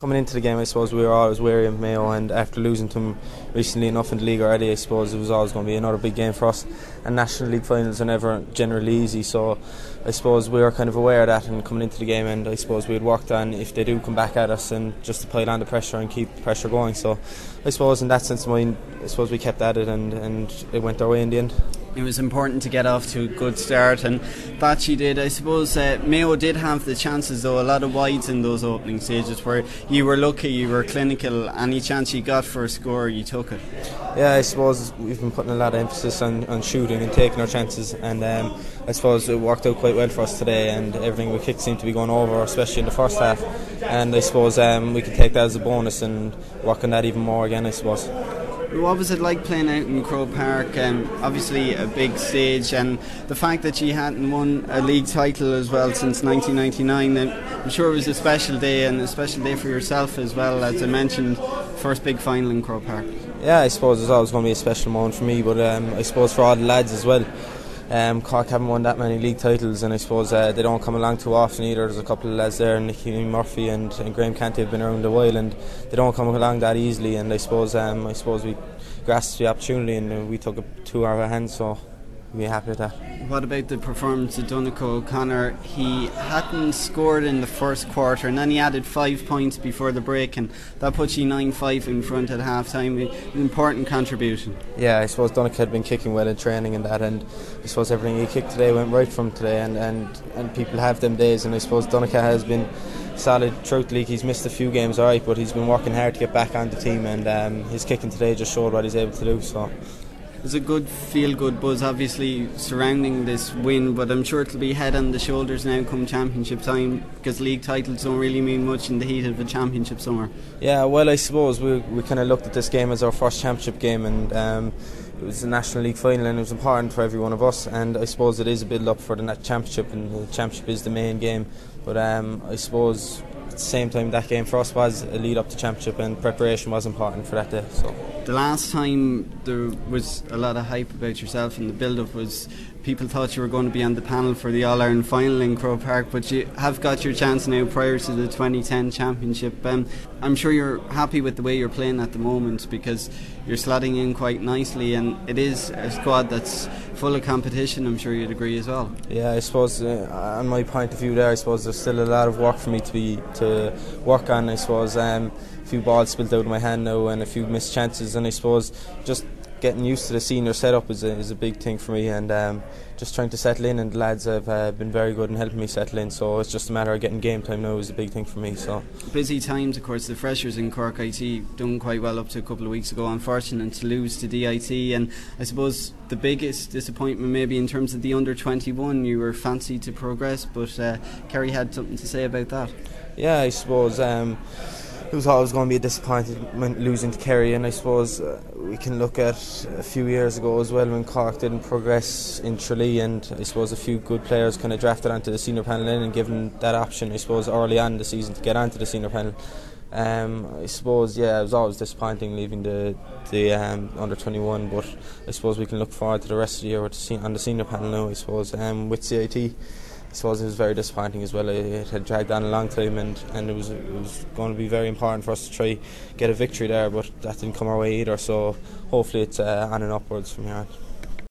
Coming into the game, I suppose we were always wary of Mayo, and after losing to them recently enough in the league already, I suppose it was always going to be another big game for us. And National League finals are never generally easy, so I suppose we were kind of aware of that and coming into the game, and I suppose we had worked on if they do come back at us and just to pile on the pressure and keep the pressure going. So I suppose in that sense of mind, I suppose we kept at it and it went our way in the end. It was important to get off to a good start, and that you did. I suppose Mayo did have the chances, though, a lot of wides in those opening stages where you were lucky, you were clinical. Any chance you got for a score, you took it. Yeah, I suppose we've been putting a lot of emphasis on shooting and taking our chances, and I suppose it worked out quite well for us today, and everything we kicked seemed to be going over, especially in the first half. And I suppose we can take that as a bonus and work on that even more again, I suppose. What was it like playing out in Croke Park? Obviously a big stage, and the fact that you hadn't won a league title as well since 1999, I'm sure it was a special day, and a special day for yourself as well. As I mentioned, first big final in Croke Park. Yeah, I suppose it's always going to be a special moment for me, but I suppose for all the lads as well. Cork haven't won that many league titles, and I suppose they don't come along too often either. There's a couple of lads there, Nicky Murphy and Graham Canty have been around a while, and they don't come along that easily. And I suppose we grasped the opportunity and we took it to our hands, so we're happy with that. What about the performance of Donncha O'Connor? He hadn't scored in the first quarter, and then he added 5 points before the break, and that puts you 9-5 in front at half time. An important contribution. Yeah, I suppose Donncha had been kicking well in training and that, and I suppose everything he kicked today went right from today, and people have them days, and I suppose Donncha has been solid throughout the league. He's missed a few games, alright, but he's been working hard to get back on the team, and his kicking today just showed what he's able to do. So there's a good feel-good buzz obviously surrounding this win, but I'm sure it'll be head on the shoulders now come championship time, because league titles don't really mean much in the heat of a championship summer. Yeah, well, I suppose we kind of looked at this game as our first championship game, and it was a National League final, and it was important for every one of us, and I suppose it is a build-up for the championship, and the championship is the main game. But I suppose at the same time that game for us was a lead up to championship, and preparation was important for that day. So the last time there was a lot of hype about yourself, and the build-up was people thought you were going to be on the panel for the All-Ireland final in Croke Park, but you have got your chance now prior to the 2010 championship. I'm sure you're happy with the way you're playing at the moment, because you're slotting in quite nicely, and it is a squad that's full of competition. I'm sure you'd agree as well. Yeah, I suppose on my point of view there, I suppose there's still a lot of work for me to work on. I suppose a few balls spilled out of my hand now and a few missed chances, and I suppose just getting used to the senior setup is a big thing for me, and just trying to settle in, and the lads have been very good in helping me settle in, so it's just a matter of getting game time now is a big thing for me. So busy times, of course. The freshers in Cork IT done quite well up to a couple of weeks ago, unfortunate to lose to DIT, and I suppose the biggest disappointment maybe in terms of the under 21, you were fancied to progress, but Kerry had something to say about that. Yeah, I suppose it was always going to be a disappointment losing to Kerry, and I suppose we can look at a few years ago as well when Cork didn't progress in Tralee, and I suppose a few good players kind of drafted onto the senior panel and given that option, I suppose, early on in the season to get onto the senior panel. I suppose, yeah, it was always disappointing leaving the under 21, but I suppose we can look forward to the rest of the year on the senior panel now. I suppose with CIT, I suppose it was very disappointing as well. It had dragged on a long time, and it was going to be very important for us to try get a victory there, but that didn't come our way either, so hopefully it's on and upwards from here on.